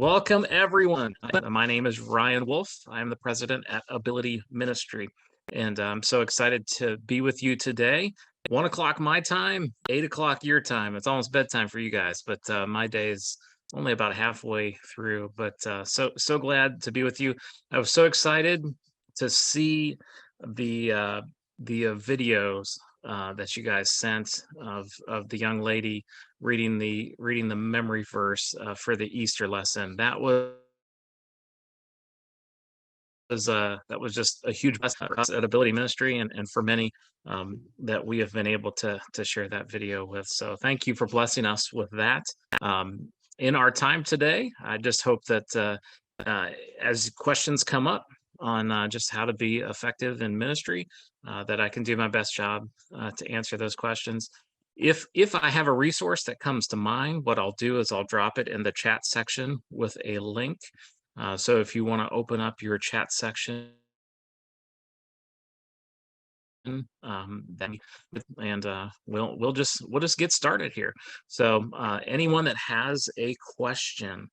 Welcome, everyone. My name is Ryan Wolfe. I'm the president at Ability Ministry, and I'm so excited to be with you today. 1 o'clock my time, 8 o'clock your time. It's almost bedtime for you guys, but my day is only about halfway through. But so glad to be with you. I was so excited to see the uh, the videos that you guys sent of the young lady reading the memory verse for the Easter lesson. That was just a huge blessing for us at Ability Ministry and for many that we have been able to share that video with. So thank you for blessing us with that. In our time today, I just hope that as questions come up on just how to be effective in ministry, that I can do my best job to answer those questions. If I have a resource that comes to mind, what I'll do is I'll drop it in the chat section with a link. So if you want to open up your chat section, then we'll just get started here. So anyone that has a question,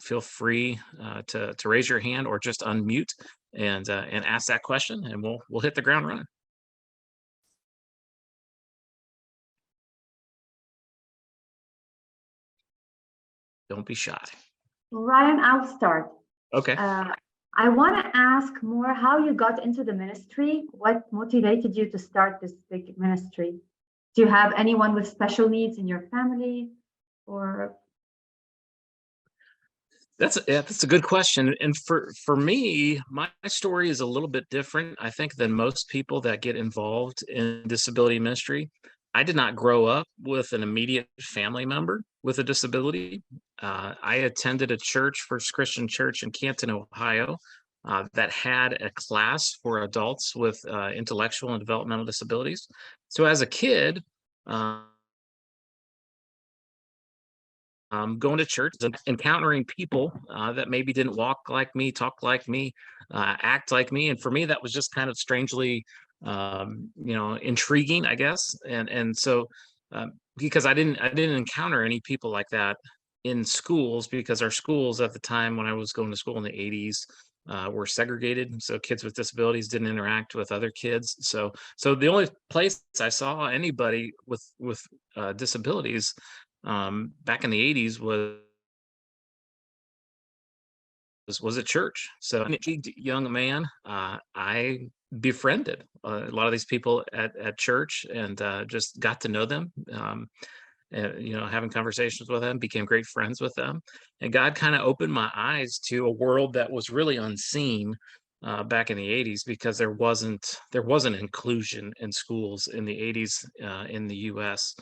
feel free to raise your hand or just unmute and ask that question, and we'll hit the ground running. Don't be shy. Ryan, I'll start. Okay. I want to ask more how you got into the ministry. What motivated you to start this big ministry? Do you have anyone with special needs in your family, or? That's a good question. And for me, my story is a little bit different, I think, than most people that get involved in disability ministry. I did not grow up with an immediate family member with a disability. I attended a church, First Christian Church in Canton, Ohio, that had a class for adults with intellectual and developmental disabilities. So as a kid, going to church and encountering people that maybe didn't walk like me, talk like me, act like me, and for me that was just kind of strangely intriguing, I guess. And so because I didn't encounter any people like that in schools, because our schools at the time when I was going to school in the 80s were segregated, so kids with disabilities didn't interact with other kids. So the only place I saw anybody with disabilities back in the 80s was at church. So an intrigued young man, I befriended a lot of these people at church and just got to know them. Having conversations with them, became great friends with them, and God kind of opened my eyes to a world that was really unseen back in the 80s, because there wasn't inclusion in schools in the 80s in the US.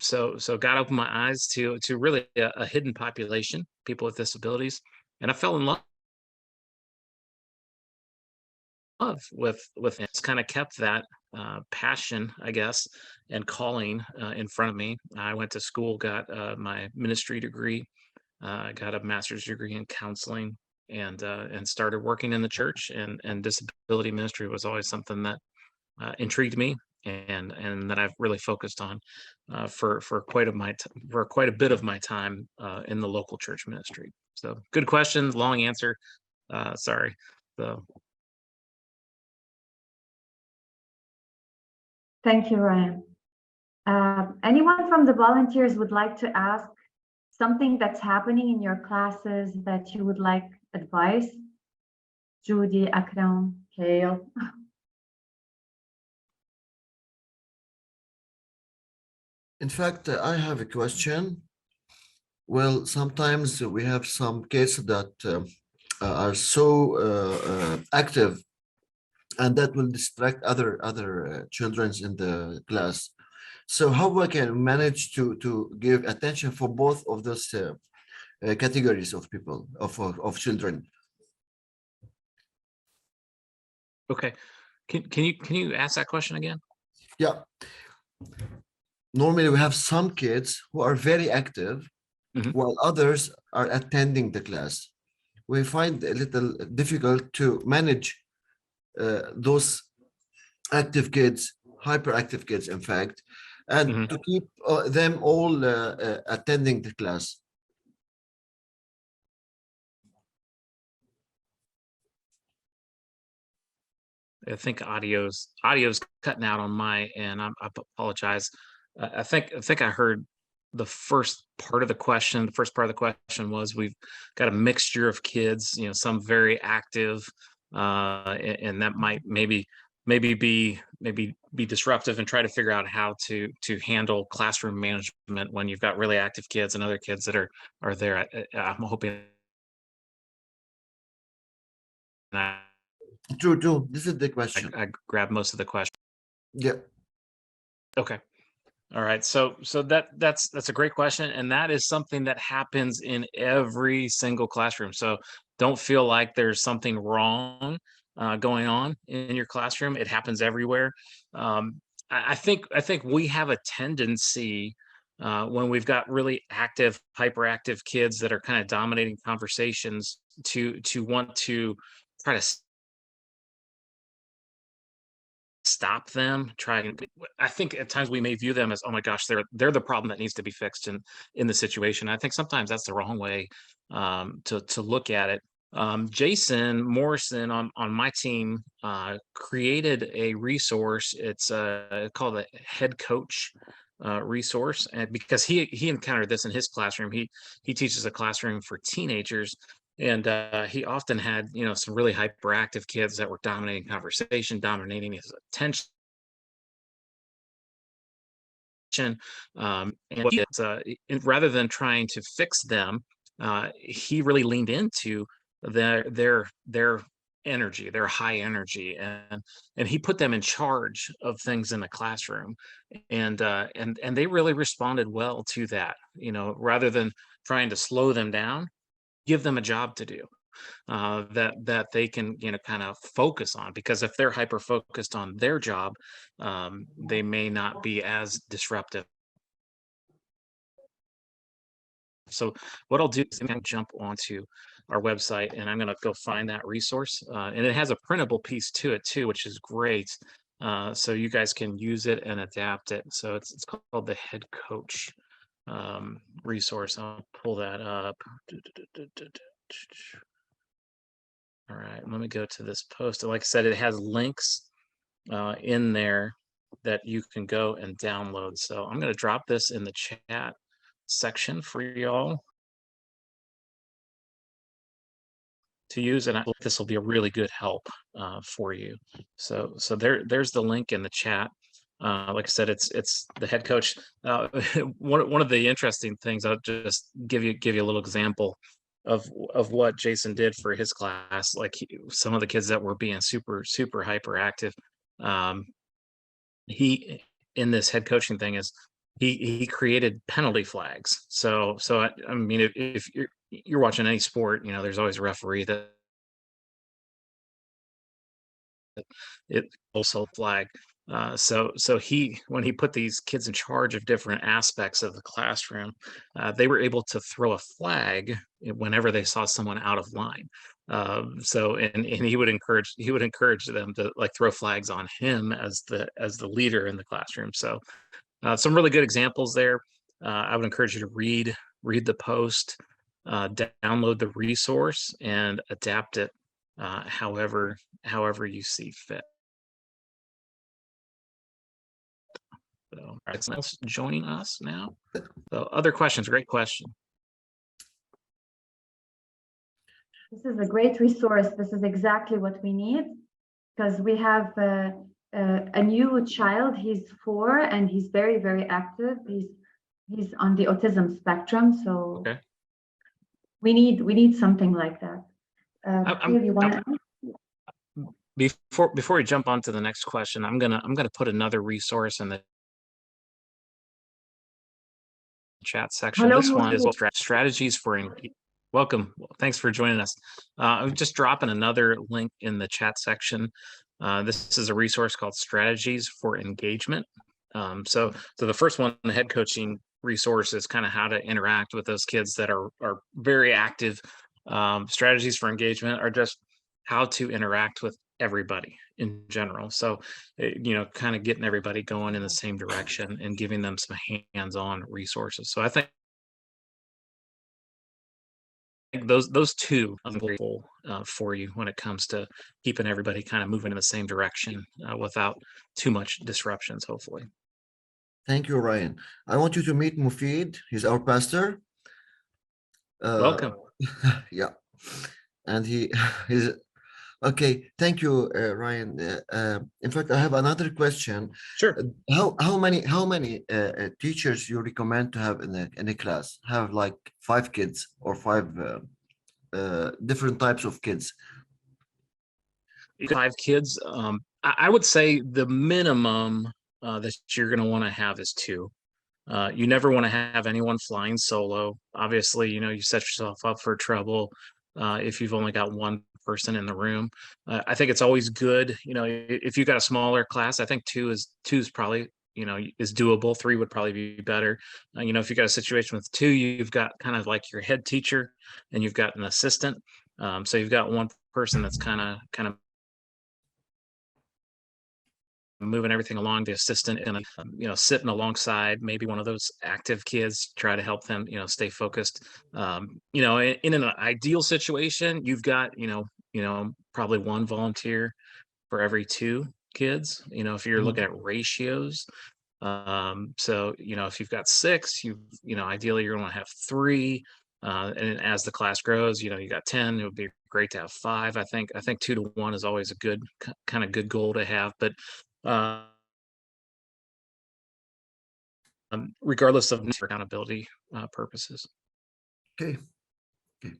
So God opened my eyes to really a hidden population, people with disabilities, and I fell in love with it. It's kind of kept that passion, I guess, and calling in front of me. I went to school, got my ministry degree, got a master's degree in counseling, and started working in the church. And disability ministry was always something that intrigued me, and that I've really focused on for quite a bit of my time in the local church ministry. So good question, long answer. Sorry. So. Thank you, Ryan. Anyone from the volunteers would like to ask something that's happening in your classes that you would like advice? Judy, Akram, Kale. In fact, I have a question. Well, sometimes we have some kids that are so active, and that will distract other children in the class. So how we can manage to give attention for both of those categories of people, of children? Okay, can you ask that question again? Yeah. Normally we have some kids who are very active, while others are attending the class. We find a little difficult to manage those active kids, hyperactive kids, in fact, and to keep them all attending the class. I think audio's cutting out on my end. I apologize. I think I heard the first part of the question. The first part of the question was we've got a mixture of kids, some very active, and that might maybe be disruptive, and try to figure out how to handle classroom management when you've got really active kids and other kids that are there. I'm hoping I, True, true. This is the I, question. I grabbed most of the question. Yeah. Okay. All right. So that's a great question, and that is something that happens in every single classroom. So don't feel like there's something wrong going on in your classroom. It happens everywhere. I think we have a tendency when we've got really active, hyperactive kids that are kind of dominating conversations to want to try to stop them, try and I think at times we may view them as, oh my gosh, they're the problem that needs to be fixed in the situation. I think sometimes that's the wrong way to look at it. Jason Morrison on my team created a resource. It's called a head coach resource, and because he encountered this in his classroom. He teaches a classroom for teenagers, and he often had, some really hyperactive kids that were dominating conversation, dominating his attention. And rather than trying to fix them, he really leaned into their energy, their high energy, and he put them in charge of things in the classroom, and they really responded well to that. Rather than trying to slow them down, give them a job to do that they can, kind of focus on, because if they're hyper focused on their job, they may not be as disruptive. So what I'll do is I'm going to jump onto our website, and I'm going to go find that resource, and it has a printable piece to it too, which is great. So you guys can use it and adapt it. So it's called the Head Coach resource. I'll pull that up. All right, let me go to this post. Like I said, it has links in there that you can go and download. So I'm going to drop this in the chat section for y'all to use, and I think this will be a really good help for you. So there's the link in the chat. Like I said, it's the Head Coach. One of the interesting things, I'll just give you a little example of what Jason did for his class. Like some of the kids that were being super hyperactive, he in this head coaching thing is he created penalty flags. So I mean, if you're watching any sport, there's always a referee that it also flag. So he when he put these kids in charge of different aspects of the classroom, they were able to throw a flag whenever they saw someone out of line. And he would encourage them to like throw flags on him as the leader in the classroom. So some really good examples there. I would encourage you to read the post, download the resource, and adapt it however you see fit. So, all right, someone else joining us now. So, other questions? Great question. This is a great resource. This is exactly what we need, because we have a new child. He's 4 and he's very, very active. He's on the autism spectrum. So Okay. we need something like that. You want to? Before we jump on to the next question, I'm gonna put another resource in the chat section. Hello, This one is Wolfe. strategies for welcome. Thanks for joining us. I'm just dropping another link in the chat section. This is a resource called Strategies for Engagement. So the first one, the head coaching resource, is kind of how to interact with those kids that are very active. Strategies for engagement are just how to interact with everybody in general. So, kind of getting everybody going in the same direction and giving them some hands-on resources. So I think those two are grateful for you when it comes to keeping everybody kind of moving in the same direction without too much disruptions, hopefully. Thank you, Ryan. I want you to meet Mufid. He's our pastor. Welcome. Yeah, and he's okay. Thank you, Ryan. In fact, I have another question. Sure. How many teachers you recommend to have in a class? Have like 5 kids or five different types of kids? 5 kids. I would say the minimum that you're going to want to have is 2. You never want to have anyone flying solo. Obviously, you set yourself up for trouble if you've only got one person in the room. I think it's always good, if you've got a smaller class. I think two is probably is doable. 3 would probably be better. If you've got a situation with 2, you've got kind of like your head teacher and you've got an assistant. So you've got one person that's kind of moving everything along. The assistant and sitting alongside maybe one of those active kids, try to help them stay focused. In an ideal situation, you've got probably one volunteer for every 2 kids, if you're Mhm. looking at ratios. So if you've got 6, ideally you're going to have 3. And as the class grows, you got 10. It would be great to have 5. I think 2 to 1 is always a good kind of good goal to have. But uh, regardless of for accountability purposes. Okay. Okay.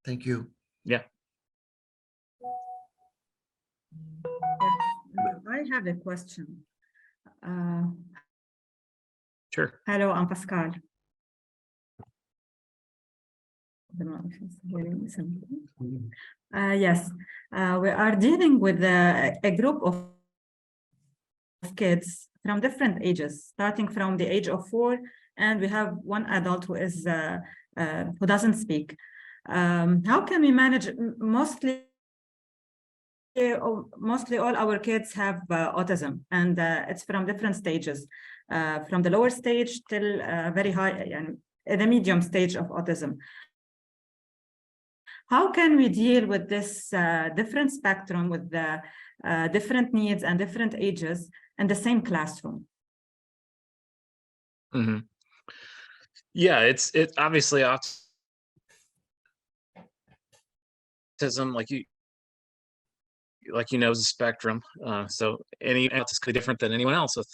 Thank you. Yeah, I have a question. sure. Hello, I'm Pascal. I don't know if it's hearing something. Yes, we are dealing with a group of kids from different ages, starting from the age of 4, and we have one adult who is who doesn't speak. How can we manage? Mostly all our kids have autism, and it's from different stages, from the lower stage till very high, and the medium stage of autism. How can we deal with this different spectrum with the different needs and different ages in the same classroom? Hmm. Yeah, it's obviously autism, is a spectrum. So any autism could be different than anyone else with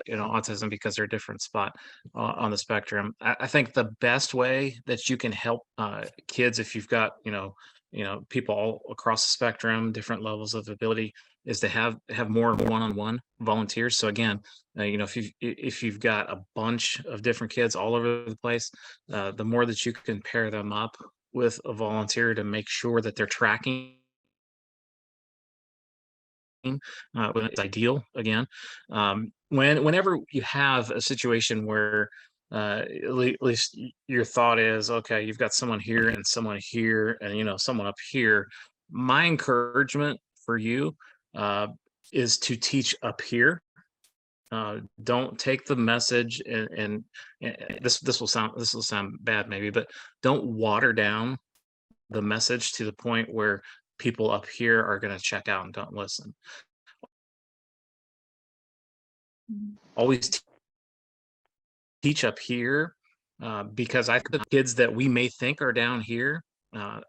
autism, because they're a different spot on the spectrum. I think the best way that you can help kids, if you've got people all across the spectrum, different levels of ability, is to have more one-on-one volunteers. So again, if you've got a bunch of different kids all over the place, the more that you can pair them up with a volunteer to make sure that they're tracking when it's ideal. Again, whenever you have a situation where at least your thought is, okay, you've got someone here and someone here and someone up here. My encouragement for you is to teach up here. Don't take the message and this will sound bad maybe, but don't water down the message to the point where people up here are going to check out and don't listen. Always teach up here, because I think the kids that we may think are down here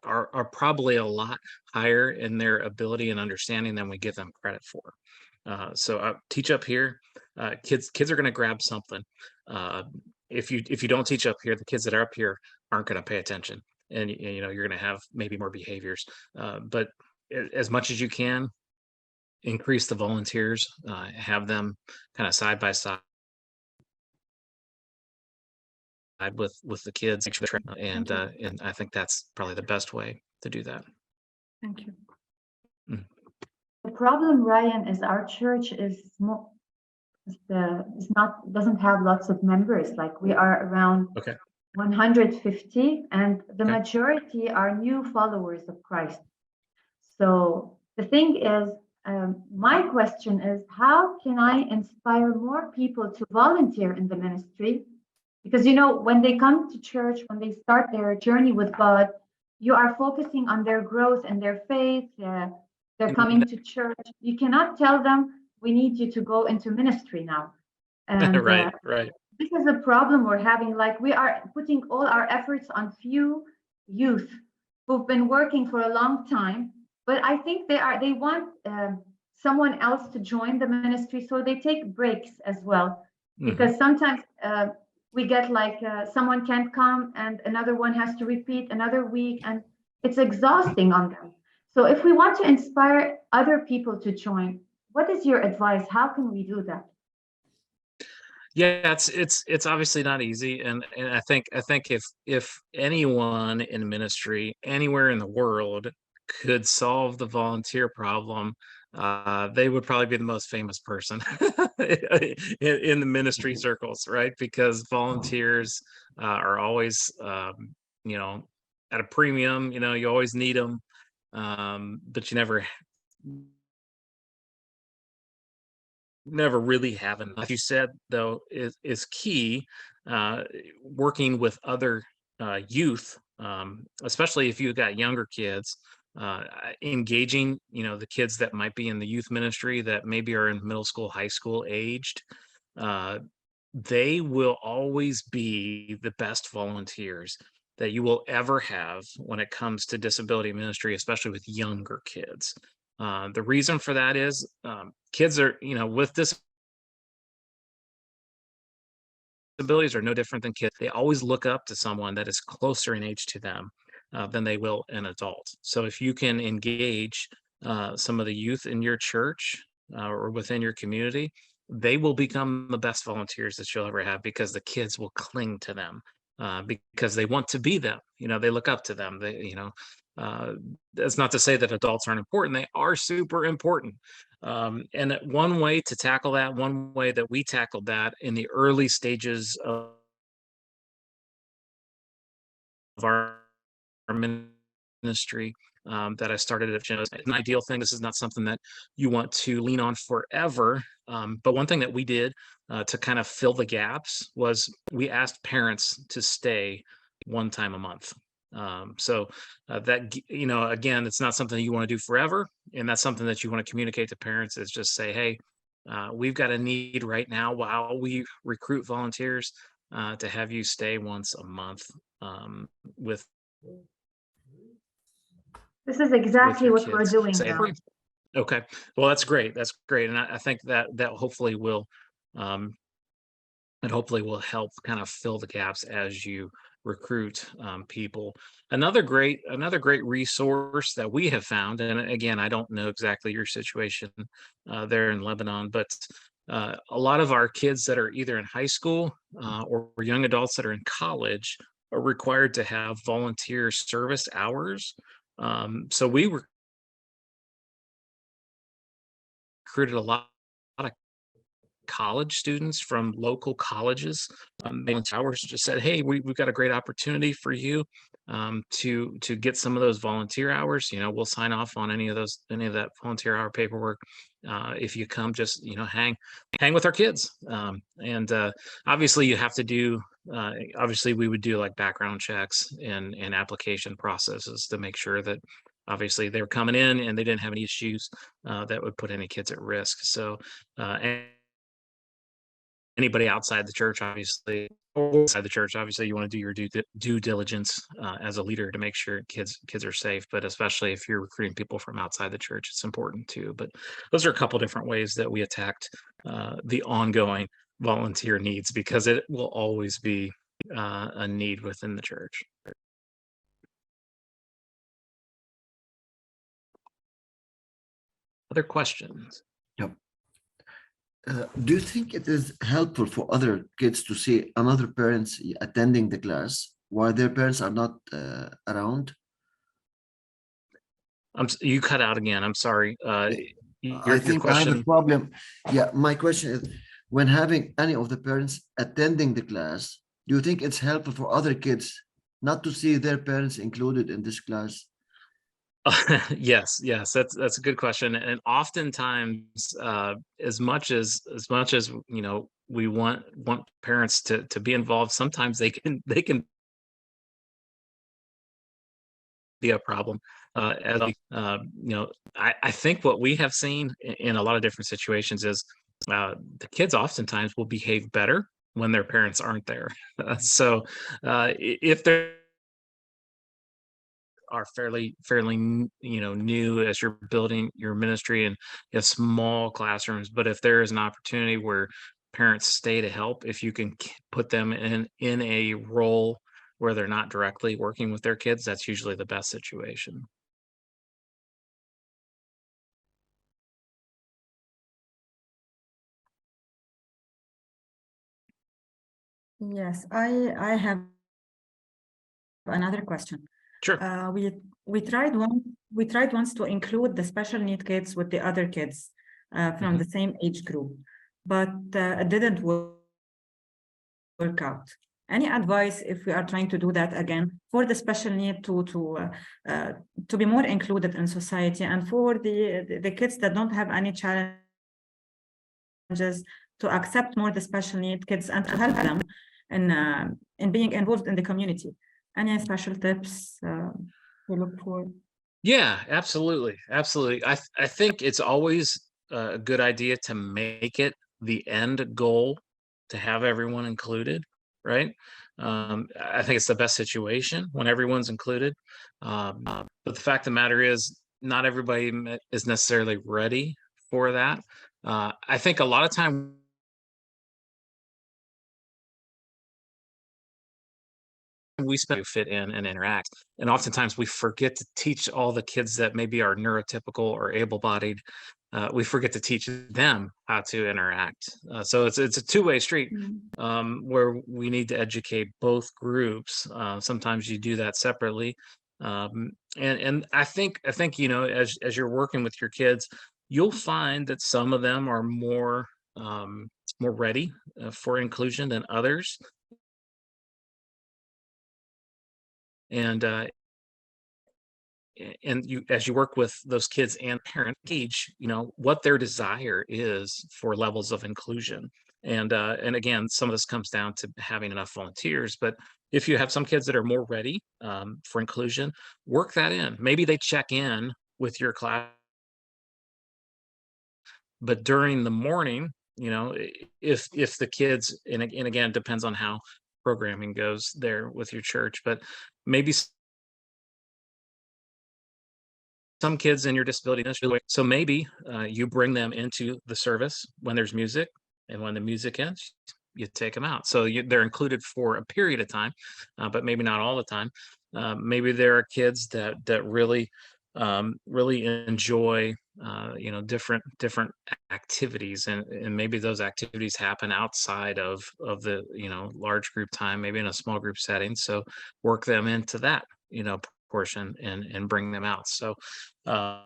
are probably a lot higher in their ability and understanding than we give them credit for. So teach up here. Kids are going to grab something. If you don't teach up here, the kids that are up here aren't going to pay attention, and you're going to have maybe more behaviors. But as much as you can, increase the volunteers, have them kind of side by side with the kids, and I think that's probably the best way to do that. Thank you. The problem, Ryan, is our church is small. Doesn't have lots of members. Like, we are around Okay. 150, and the Okay. majority are new followers of Christ. So the thing is, my question is, how can I inspire more people to volunteer in the ministry? Because when they come to church, when they start their journey with God, you are focusing on their growth and their faith. They're coming to church. You cannot tell them, we need you to go into ministry now. And Right, right. this is a problem we're having. Like, we are putting all our efforts on few youth who've been working for a long time, but I think they want someone else to join the ministry, so they take breaks as well, because sometimes we get like someone can't come and another one has to repeat another week, and it's exhausting on them. So if we want to inspire other people to join, what is your advice? How can we do that? Yeah, it's obviously not easy, and I think if anyone in ministry anywhere in the world could solve the volunteer problem, they would probably be the most famous person in the ministry circles, right? Because volunteers are always, you know, at a premium. You know, you always need them, but you never really have enough. Like you said, though, is key. uh, Working with other youth, especially if you've got younger kids, engaging, you know, the kids that might be in the youth ministry that maybe are in middle school, high school aged. uh, they will always be the best volunteers that you will ever have when it comes to disability ministry, especially with younger kids. The reason for that is, kids are, you know, with disabilities are no different than kids. They always look up to someone that is closer in age to them than they will an adult. So if you can engage some of the youth in your church or within your community, they will become the best volunteers that you'll ever have, because the kids will cling to them because they want to be them. You know, they look up to them. They, you know, uh, that's not to say that adults aren't important. They are super important. And one way to tackle that, one way that we tackled that in the early stages of our ministry, that I started at Genesis. It's an ideal thing. This is not something that you want to lean on forever. But one thing that we did to kind of fill the gaps was we asked parents to stay one time a month. You know, again, it's not something you want to do forever. And that's something that you want to communicate to parents, is just say, hey, we've got a need right now while we recruit volunteers to have you stay once a month with This is exactly your what we're kids. doing Say, now. okay, well, that's great. That's great, and I think that hopefully will, um, it hopefully will help kind of fill the gaps as you recruit people. Another great resource that we have found, and again, I don't know exactly your situation there in Lebanon, but a lot of our kids that are either in high school or young adults that are in college are required to have volunteer service hours. So we recruited a lot of college students from local colleges. Towers just said, "Hey, we've got a great opportunity for you to get some of those volunteer hours. You know, we'll sign off on any of that volunteer hour paperwork if you come. Just, you know, hang with our kids. And obviously, you have to do. Obviously, we would do like background checks and application processes to make sure that." Obviously, they were coming in and they didn't have any issues that would put any kids at risk. So, and anybody outside the church, obviously, or outside the church, obviously, you want to do your due diligence as a leader to make sure kids are safe. But especially if you're recruiting people from outside the church, it's important too. But those are a couple different ways that we attacked the ongoing volunteer needs, because it will always be a need within the church. Other questions? Yep. Do you think it is helpful for other kids to see another parents attending the class while their parents are not around? You cut out again. I'm sorry. I Your think I have a question. problem. Yeah, my question is, when having any of the parents attending the class, do you think it's helpful for other kids not to see their parents included in this class? Yes, that's a good question. And oftentimes, as much as you know, we want parents to be involved. Sometimes they can be a problem. I think what we have seen in a lot of different situations is the kids oftentimes will behave better when their parents aren't there. So if they're are fairly new as you're building your ministry and you have small classrooms, but if there is an opportunity where parents stay to help, if you can put them in a role where they're not directly working with their kids, that's usually the best situation. Yes, I have another question. Sure. We tried once to include the special need kids with the other kids from the same age group, but it didn't work out. Any advice if we are trying to do that again for the special need to be more included in society, and for the kids that don't have any challenges to accept more the special need kids and to help them in being involved in the community? Any special tips we look for? Yeah, absolutely. Absolutely. I think it's always a good idea to make it the end goal to have everyone included, right? I think it's the best situation when everyone's included. But the fact of the matter is, not everybody is necessarily ready for that. I think a lot of time we spend to fit in and interact. And oftentimes we forget to teach all the kids that maybe are neurotypical or able-bodied. We forget to teach them how to interact. So it's a two-way street where we need to educate both groups. Sometimes you do that separately. And I think as you're working with your kids, you'll find that some of them are more ready for inclusion than others. And you, as you work with those kids and parent, gauge what their desire is for levels of inclusion. And again, some of this comes down to having enough volunteers, but if you have some kids that are more ready for inclusion, work that in. Maybe they check in with your class, but during the morning, if the kids, and again, it depends on how programming goes there with your church, but maybe some kids in your disability initiative. So maybe you bring them into the service when there's music, and when the music ends, you take them out. So they're included for a period of time, but maybe not all the time. Maybe there are kids that really enjoy different activities, and maybe those activities happen outside of the large group time, maybe in a small group setting. So work them into that portion and bring them out. So um,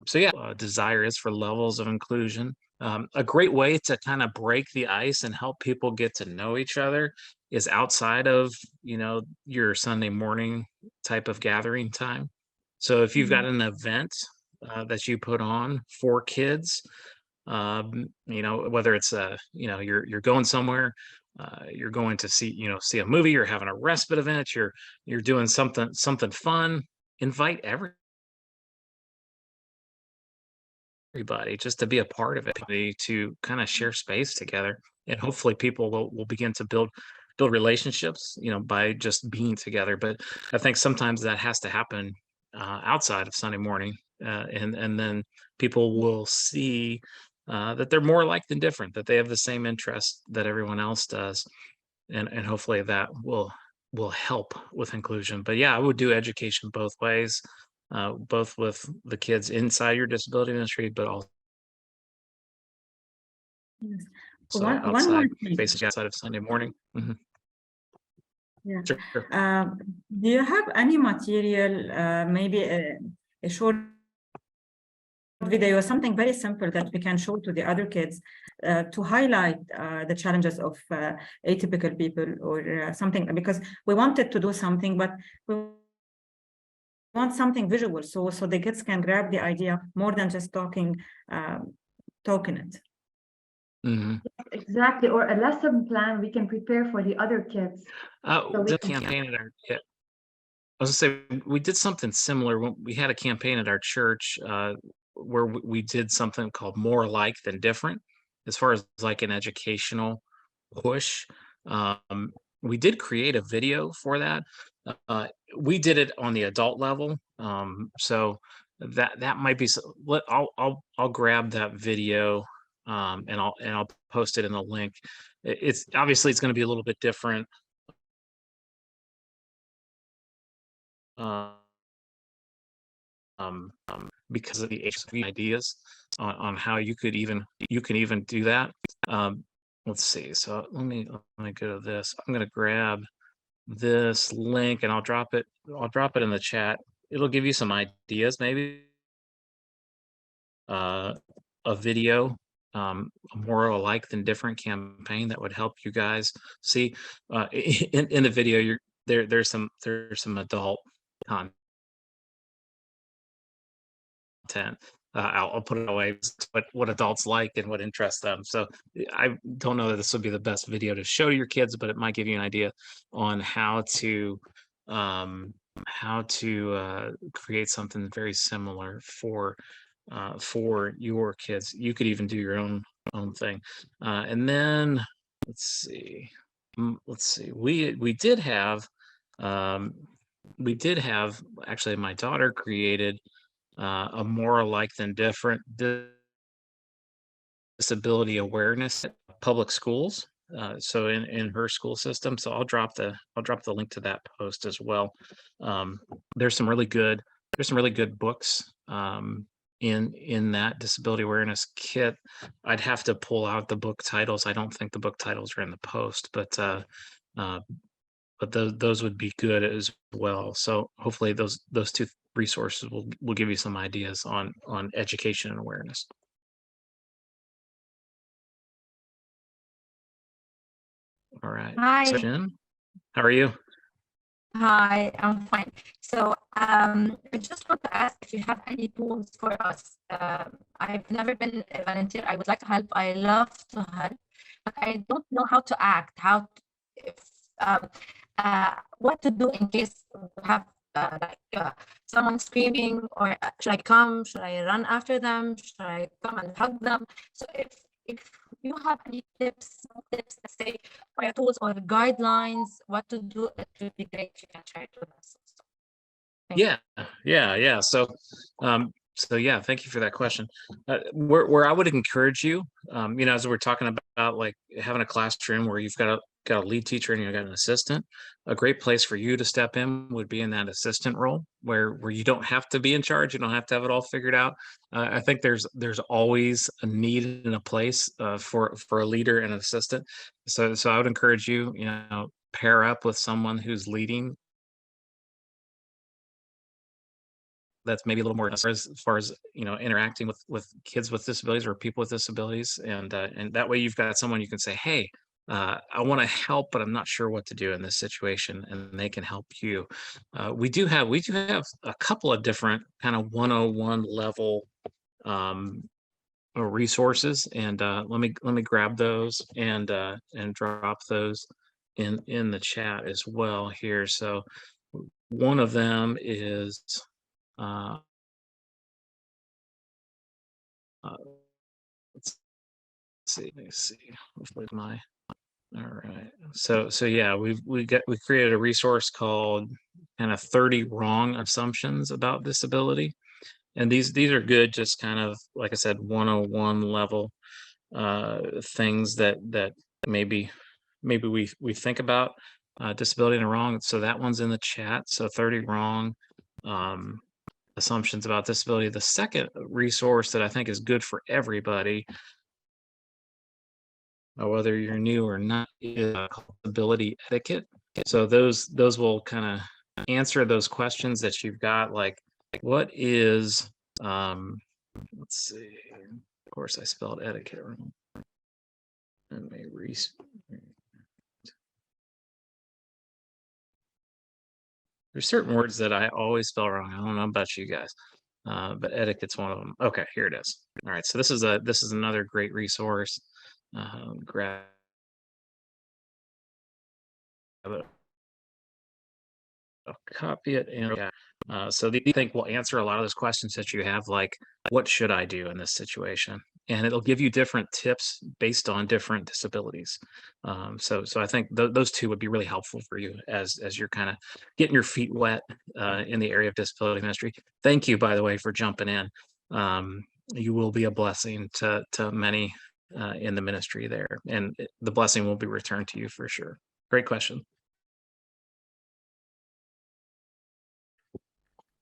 so yeah, desire is for levels of inclusion. A great way to kind of break the ice and help people get to know each other is outside of your Sunday morning type of gathering time. So if you've got an event that you put on for kids, whether it's you're going somewhere, you're going to see a movie, you're having a respite event, you're doing something fun, invite everybody just to be a part of it, to kind of share space together, and hopefully people will begin to build relationships by just being together. But I think sometimes that has to happen outside of Sunday morning, and then people will see that they're more alike than different, that they have the same interests that everyone else does, and hopefully that will help with inclusion. But yeah, I would do education both ways, both with the kids inside your disability ministry, but also Yes. One more outside, thing. facing outside of Sunday morning. Yeah. Sure. Do you have any material, maybe a short video, something very simple that we can show to the other kids to highlight the challenges of atypical people, or something, because we wanted to do something, but we want something visual, so the kids can grab the idea more than just talking it. Mhm. Exactly, or a lesson plan we can prepare for the other kids. So we The can, campaign at our I was gonna say we did something similar when we had a campaign at our church where we did something called More Alike Than Different, as far as like an educational push. Um, we did create a video for that. Uh, we did it on the adult level, so that might be. I'll grab that video and I'll post it in the link. It's obviously it's going to be a little bit different. Uh, because of the ideas on how you can even do that. Um, let's see. So let me go to this. I'm gonna grab this link and I'll drop it in the chat. It'll give you some ideas, maybe uh, a video, a more alike than different campaign that would help you guys see. In the video, you're there's some adult content. I'll put it away. What adults like and what interests them. So I don't know that this would be the best video to show your kids, but it might give you an idea on um, how to create something very similar for your kids. You could even do your own thing, and then let's see. Let's see. Um, we did have actually my daughter created a more alike than different disability awareness at public schools. So in her school system, so I'll drop the link to that post as well. Um, there's some really good books in that disability awareness kit. I'd have to pull out the book titles. I don't think the book titles are in the post, uh, but those would be good as well. So hopefully those two resources will give you some ideas on education and awareness. All right. So Hi. Jen, how are you? Hi, I'm fine. So, I just want to ask if you have any tools for us. I've never been a volunteer. I would like to help. I love to help, but I don't know how to act, if, um, what to do in case we have someone screaming, or should I come? Should I run after them? Should I come and hug them? So if you have any tips, let's say, or tools or guidelines, what to do, it would be great if you can share it with us. Thank you. Yeah. So yeah, thank you for that question. Where I would encourage you, as we're talking about like having a classroom where you've got a lead teacher and you've got an assistant, a great place for you to step in would be in that assistant role where you don't have to be in charge, you don't have to have it all figured out. I think there's always a need and a place for a leader and an assistant. So I would encourage you, pair up with someone who's leading that's maybe a little more as far as interacting with kids with disabilities or people with disabilities, and that way you've got someone you can say, hey, I want to help, but I'm not sure what to do in this situation, and they can help you. We do have a couple of different kind of 101 level um, resources, and let me grab those and drop those in the chat as well here. So one of them is uh, Uh, let's let's see. Hopefully my all right. So yeah, we created a resource called kind of 30 wrong assumptions about disability. And these are good, just kind of like I said, 101 level things that maybe we think about disability and wrong. So that one's in the chat. So 30 wrong um assumptions about disability. The second resource that I think is good for everybody, whether you're new or not, is ability etiquette. So those will kind of answer those questions that you've got, like what is let's see. Of course, I spelled etiquette wrong. Let me There's certain words that I always spell wrong. I don't know about you guys, but etiquette's one of them. Okay, here it is. All right, so this is another great resource. grab it. I'll copy it and so the think will answer a lot of those questions that you have, like what should I do in this situation? And it'll give you different tips based on different disabilities. So I think those two would be really helpful for you as you're kind of getting your feet wet in the area of disability ministry. Thank you, by the way, for jumping in. You will be a blessing to many in the ministry there, and the blessing will be returned to you for sure. Great question.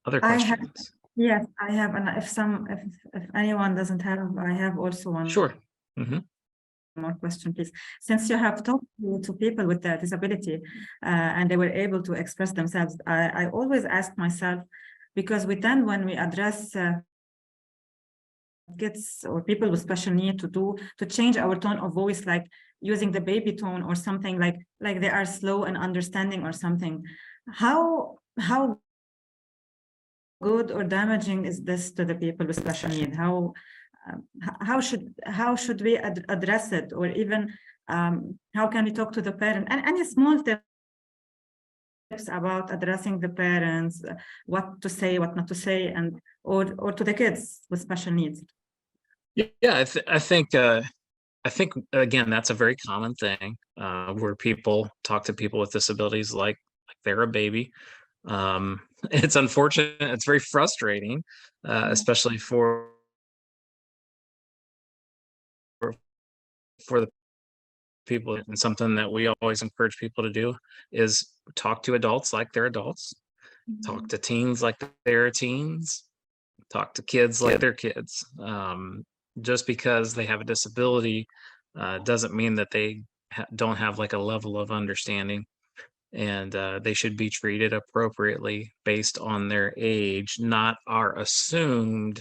Other I have, questions? yes, I have, and if anyone doesn't have, I have also one Sure. Mhm. more question, please. Since you have talked to people with a disability and they were able to express themselves, I always ask myself, because we tend, when we address kids or people with special need, to change our tone of voice, like using the baby tone or something, like they are slow and understanding or something. How good or damaging is this to the people with special need? How should we address it, or even how can we talk to the parent? And any small tips about addressing the parents, what to say, what not to say, and or to the kids with special needs. Yeah, I think again that's a very common thing where people talk to people with disabilities like they're a baby. It's unfortunate. It's very frustrating, especially for the people. And something that we always encourage people to do is talk to adults like they're adults, talk to teens like they're teens, talk to kids like they're kids. Just because they have a disability doesn't mean that they don't have like a level of understanding, and they should be treated appropriately based on their age, not our assumed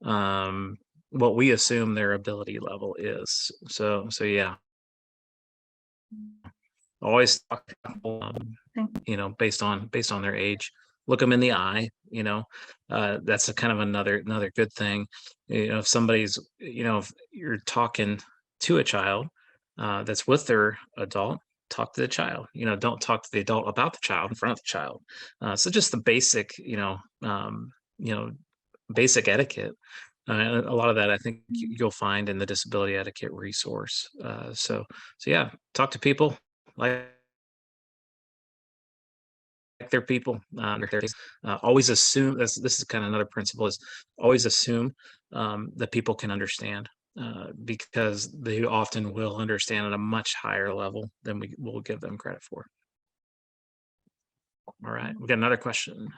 what we assume their ability level is. So yeah, always talk to people, based on their age. Look them in the eye. That's a kind of another good thing. If somebody's, if you're talking to a child that's with their adult, talk to the child. Don't talk to the adult about the child in front of the child. So just the basic, basic etiquette. And a lot of that I think you'll find in the disability etiquette resource. So yeah, talk to people like they're people. Always assume this is kind of another principle, is always assume that people can understand, because they often will understand at a much higher level than we will give them credit for. All right, we got another question.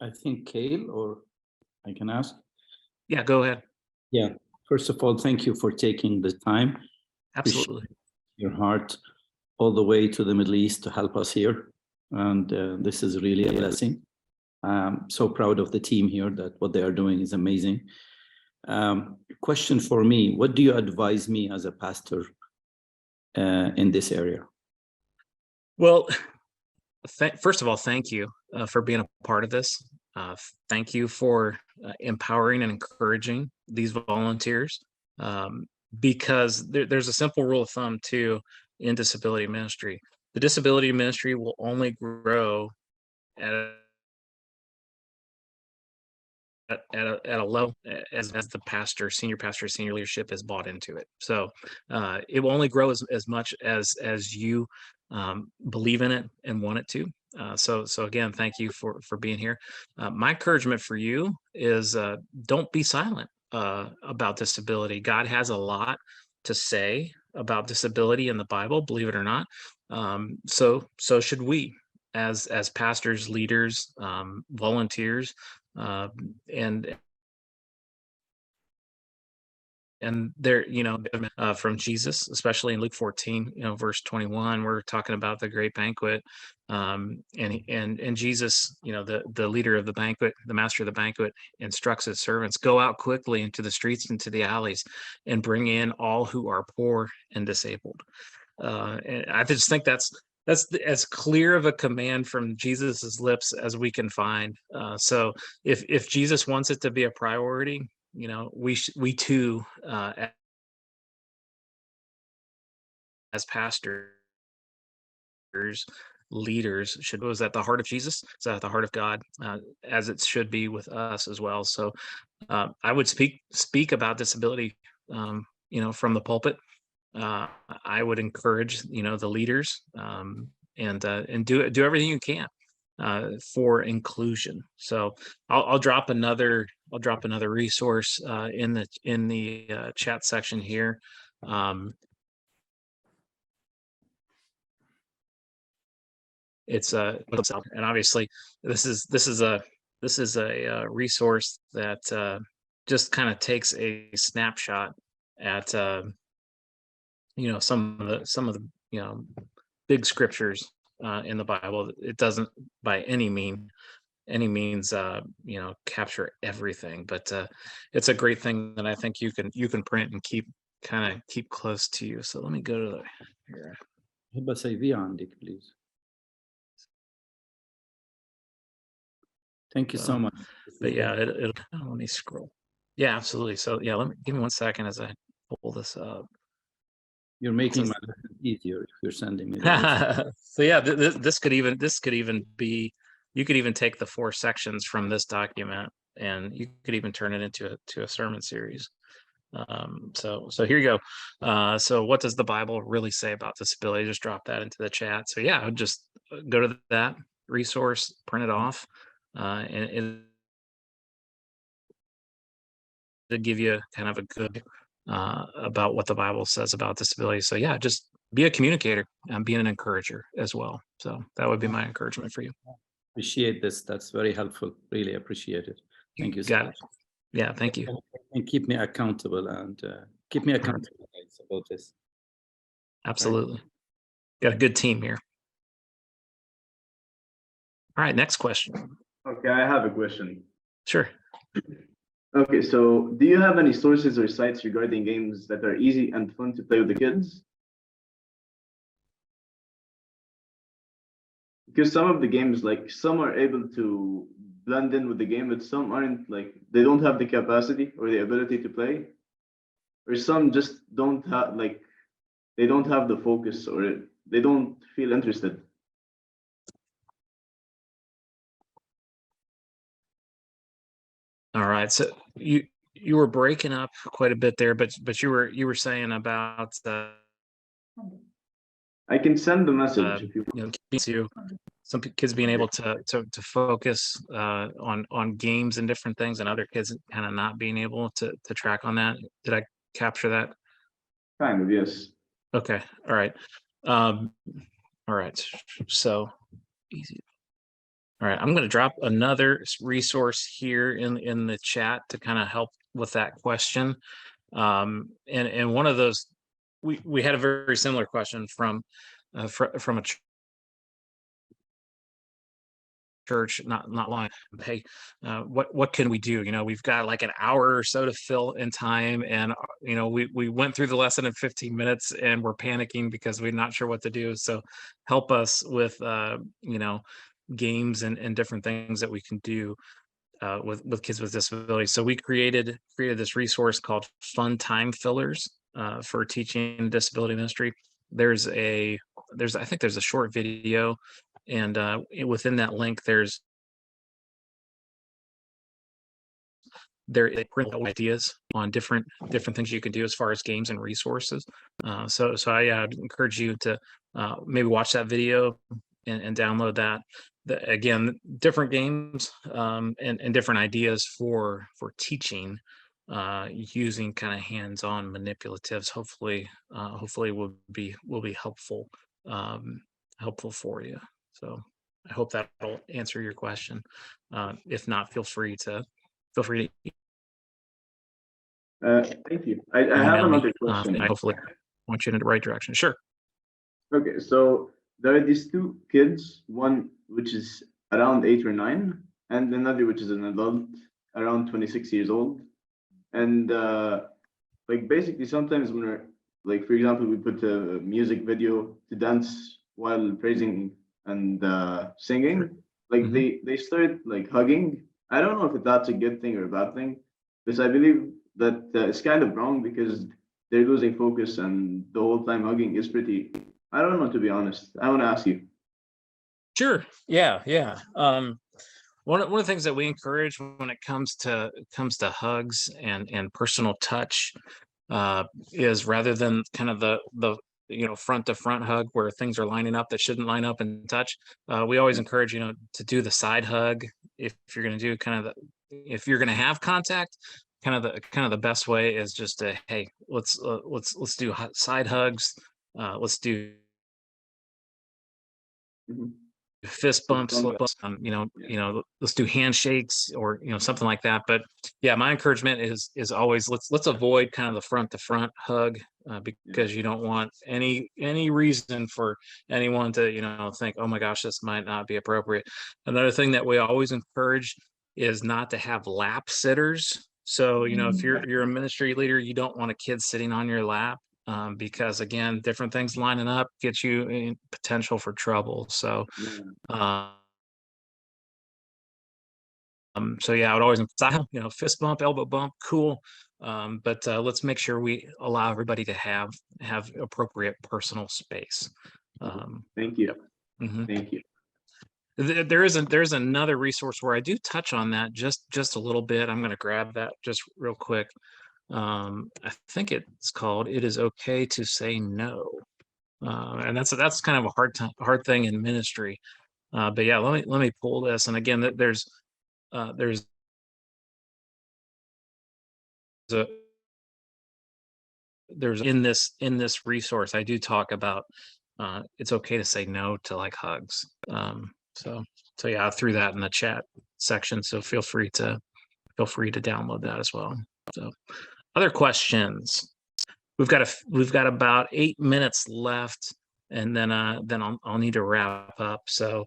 I think Kale, or I can ask. Yeah, go ahead. Yeah, first of all, thank you for taking the time. Absolutely. Your heart all the way to the Middle East to help us here. And this is really a blessing. I'm so proud of the team here, that what they are doing is amazing. Question for me, what do you advise me as a pastor in this area? Well, first of all, thank you for being a part of this. Thank you for empowering and encouraging these volunteers, because there's a simple rule of thumb too in disability ministry. The disability ministry will only grow at a level as the senior leadership is bought into it. So it will only grow as much as you believe in it and want it to. So again, thank you for being here. My encouragement for you is don't be silent about disability. God has a lot to say about disability in the Bible, believe it or not. So should we, as pastors, leaders, volunteers, and there, from Jesus, especially in Luke 14, verse 21, we're talking about the great banquet, and Jesus, the leader of the banquet, the master of the banquet, instructs his servants, go out quickly into the streets, into the alleys, and bring in all who are poor and disabled. And I just think that's as clear of a command from Jesus's lips as we can find. So if Jesus wants it to be a priority, we too, as pastors, leaders, should was at the heart of Jesus. It's at the heart of God, as it should be with us as well. So I would speak about disability, from the pulpit. I would encourage, the leaders, and do everything you can for inclusion. So I'll drop another resource in the chat section here. It's and obviously this is a resource that just kind of takes a snapshot at some of the big scriptures in the Bible. It doesn't by any means capture everything, but it's a great thing that I think you can print and keep close to you. So let me go to here. هبة سيفيها عندك, please. Thank you so much. But yeah, it'll let me scroll. Yeah, absolutely. So yeah, give me 1 second as I pull this up. You're making my life easier if you're sending me the So yeah, this could even be, you could even take the 4 sections from this document and you could even turn it into a sermon series. So here you go. So what does the Bible really say about disability? Just drop that into the chat. So yeah, I would just go to that resource, print it off, and to give you kind of a good about what the Bible says about disability. So yeah, just be a communicator and be an encourager as well. So that would be my encouragement for you. Appreciate this. That's very helpful. Really appreciate it. Thank you so Got much. it. Yeah, thank you. And keep me accountable and keep me accountable guys, about this. Absolutely. Got a good team here. All right, next question. Okay, I have a question. Sure. Okay, so do you have any sources or sites regarding games that are easy and fun to play with the kids? Because some of the games, like some are able to blend in with the game, but some aren't, like they don't have the capacity or the ability to play, or some just don't have, like they don't have the focus or they don't feel interested. All right. So you were breaking up quite a bit there, but you were saying about I can send the message if you some kids being able to focus on games and different things, and other kids kind of not being able to track on that. Did I capture that? kind of, yes. Okay. All right. All right. So easy. All right. I'm going to drop another resource here in the chat to kind of help with that question. And one of those, we had a very similar question from a church not long. Hey, what can we do? We've got like an hour or so to fill in time, and we went through the lesson in 15 minutes and we're panicking because we're not sure what to do. So help us with games and different things that we can do with kids with disabilities. So we created this resource called Fun Time Fillers for teaching disability ministry. I think there's a short video, and within that link they print out ideas on different things you can do as far as games and resources. So I'd encourage you to maybe watch that video and download that. Again, different games and different ideas for teaching using kind of hands-on manipulatives. Hopefully will be helpful for you. So I hope that'll answer your question. If not, feel free to Thank you. I have another question. I hopefully point you in the right direction. Sure. Okay, so there are these 2 kids, one which is around 8 or 9, and another which is an adult around 26 years old. And like basically sometimes when we're, like for example, we put a music video to dance while praising and singing, like they start like hugging. I don't know if that's a good thing or a bad thing, because I believe that it's kind of wrong because they're losing focus and the whole time hugging is pretty. I don't know, to be honest. I want to ask you. Sure. Yeah. Yeah. One of the things that we encourage when it comes to hugs and personal touch is rather than kind of the front to front hug where things are lining up that shouldn't line up and touch. We always encourage to do the side hug if you're going to do if you're going to have contact. Kind of the best way is just to, hey, let's do side hugs. Let's do Mhm. fist bumps, let's do handshakes or something like that. But yeah, my encouragement is always let's avoid kind of the front to front hug because you don't want any reason for anyone to think, oh my gosh, this might not be appropriate. Another thing that we always encourage is not to have lap sitters. So if you're a ministry leader, you don't want a kid sitting on your lap. Because again, different things lining up get you in potential for trouble. So, so yeah, I would always emphasize, fist bump, elbow bump, cool. But let's make sure we allow everybody to have appropriate personal space. Thank you. Mhm. Thank you. There's another resource where I do touch on that just a little bit. I'm going to grab that just real quick. I think it's called "It Is Okay to Say No," and that's kind of a hard thing in ministry. But yeah, let me pull this. And again, there's a in this resource I do talk about it's okay to say no to like hugs. So yeah, I threw that in the chat section. So feel free to download that as well. So other questions? We've got about 8 minutes left, and then I'll need to wrap up. So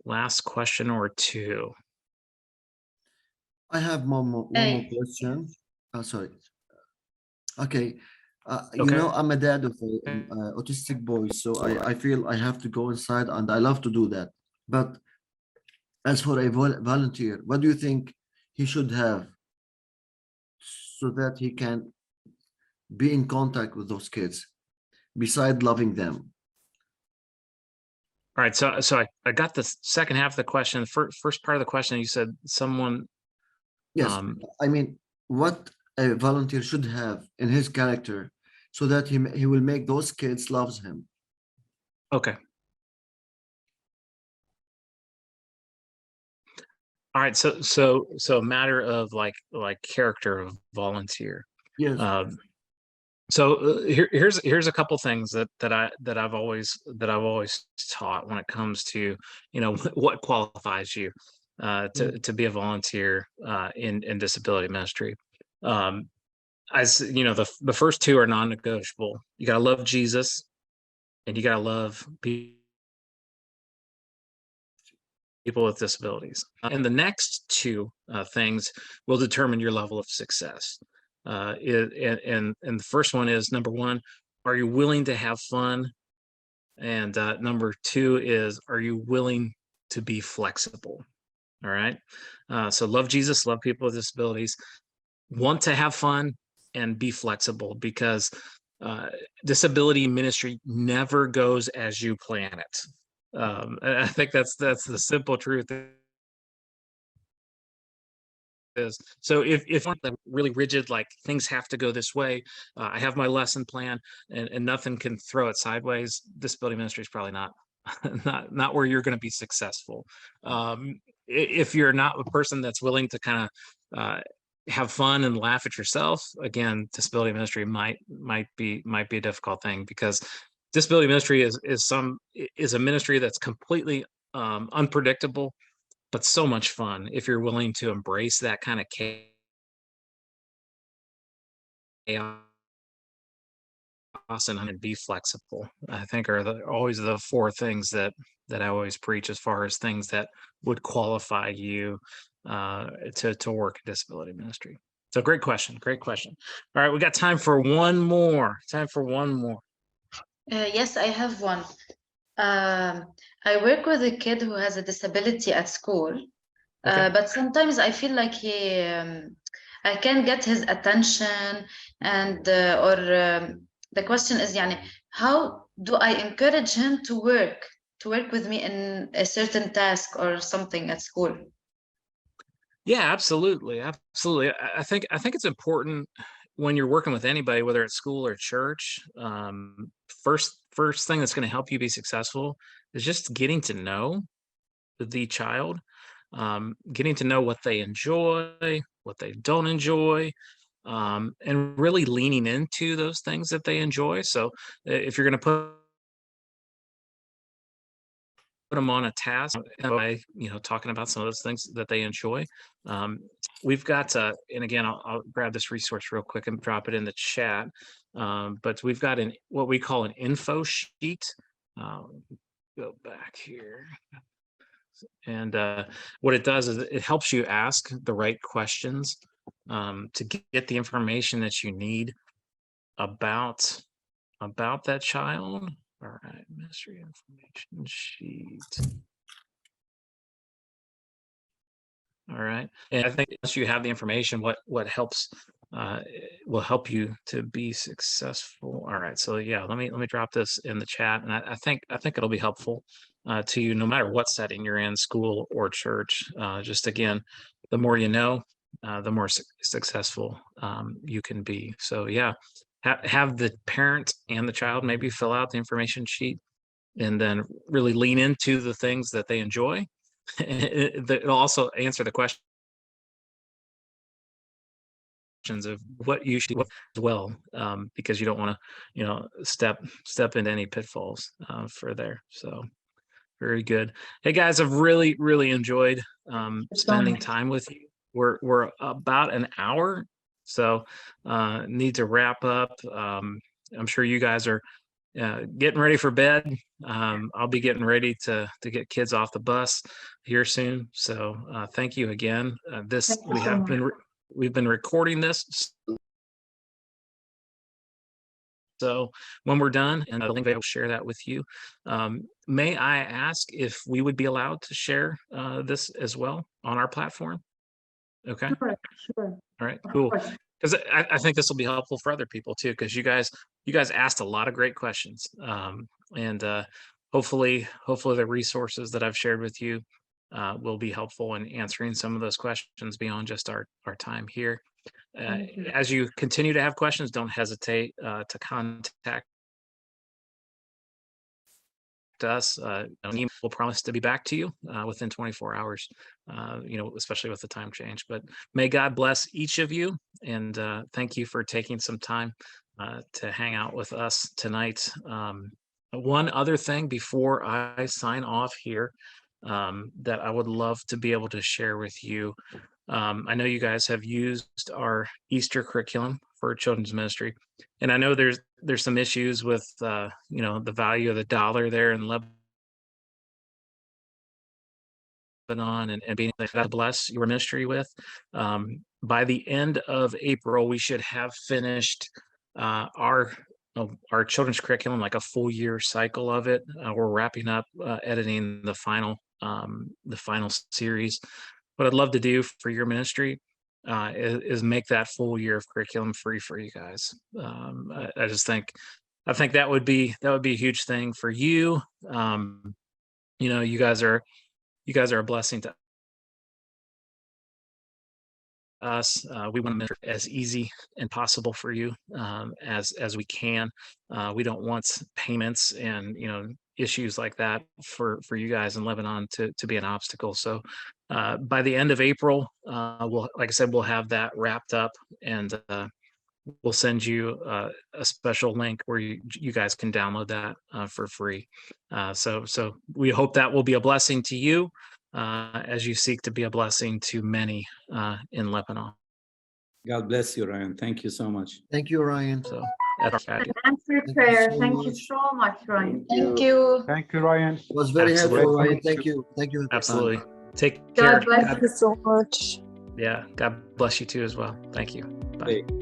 last question or two. I have one more question. Oh, sorry. Okay. Okay. I'm a dad of an autistic boy, so I feel I have to go inside, and I love to do that. But as for a volunteer, what do you think he should have so that he can be in contact with those kids, beside loving them? All right, so I got the second half of the question. First part of the question, you said someone. Yes, I mean, what a volunteer should have in his character so that he will make those kids loves him. Okay. All right, so a matter of like character of volunteer. Yes. So here's a couple things that I've always taught when it comes to what qualifies you to be a volunteer in disability ministry. As the first two are non-negotiable. You got to love Jesus, and you got to love people with disabilities. And the next two things will determine your level of success. And the first one is, number one, are you willing to have fun? And number two is, are you willing to be flexible? All right. So love Jesus, love people with disabilities, want to have fun, and be flexible, because disability ministry never goes as you plan it. I think that's the simple truth. Is so if really rigid, like things have to go this way, I have my lesson plan and nothing can throw it sideways, disability ministry is probably not not where you're going to be successful. If you're not a person that's willing to kind of have fun and laugh at yourself, again, disability ministry might be a difficult thing, because disability ministry is a ministry that's completely unpredictable, but so much fun if you're willing to embrace that kind of chaos and be flexible. I think are always the four things that I always preach as far as things that would qualify you to work in disability ministry. So great question. All right, we got time for one more. Yes, I have one. I work with a kid who has a disability at school, Okay. but sometimes I feel like I can get his attention, and the question is يعني, how do I encourage him to work with me in a certain task or something at school? Yeah, absolutely, absolutely. I think it's important when you're working with anybody, whether it's school or church. First thing that's going to help you be successful is just getting to know the child, getting to know what they enjoy, what they don't enjoy, and really leaning into those things that they enjoy. So if you're going to put them on a task by talking about some of those things that they enjoy. We've got and again I'll grab this resource real quick and drop it in the chat, but we've got what we call an info sheet. Go back here, and what it does is it helps you ask the right questions to get the information that you need about that child. All right, mystery information sheet. All right. And I think once you have the information, what helps will help you to be successful. All right. So yeah, let me drop this in the chat, and I think it'll be helpful to you no matter what setting you're in, school or church. Just again, the more you know, the more successful you can be. So yeah, have the parent and the child maybe fill out the information sheet, and then really lean into the things that they enjoy. It'll also answer the questions of what you should do as well, because you don't want to, step into any pitfalls for there. So very good. Hey guys, I've really enjoyed spending time with you. We're about an hour, so need to wrap up. I'm sure you guys are getting ready for bed. I'll be getting ready to get kids off the bus here soon. So thank you again. We've been recording this. So when we're done, and I think I will share that with you. May I ask if we would be allowed to share this as well on our platform? Okay. Sure. All right, Of cool. course. Because I think this will be helpful for other people too, because you guys asked a lot of great questions. And hopefully the resources that I've shared with you will be helpful in answering some of those questions beyond just our time here. Thank you. As you continue to have questions, don't hesitate to contact us. We'll promise to be back to you within 24 hours, especially with the time change. But may God bless each of you, and thank you for taking some time to hang out with us tonight. One other thing before I sign off here that I would love to be able to share with you. I know you guys have used our Easter curriculum for children's ministry, and I know there's some issues with the value of the dollar there in Lebanon, and being able to bless your ministry with. By the end of April, we should have finished our children's curriculum, like a full year cycle of it. We're wrapping up editing the final series. What I'd love to do for your ministry is make that full year of curriculum free for you guys. I just think that would be a huge thing for you. You guys are a blessing to us. We want to make it as easy and possible for you as we can. We don't want payments and issues like that for you guys in Lebanon to be an obstacle. So by the end of April, like I said, we'll have that wrapped up, and we'll send you a special link where you guys can download that for free. So we hope that will be a blessing to you as you seek to be a blessing to many in Lebanon. God bless you, Ryan. Thank you so much. Thank you, Ryan. So Answer prayer. Thank you so much, Ryan. Thank you. Thank you, Ryan. It was very Absolutely. helpful, Ryan. Thank you. Thank you. Absolutely. Take care. God bless Thank you so much. Yeah. God bless you too as well. Thank you. Bye. Hey.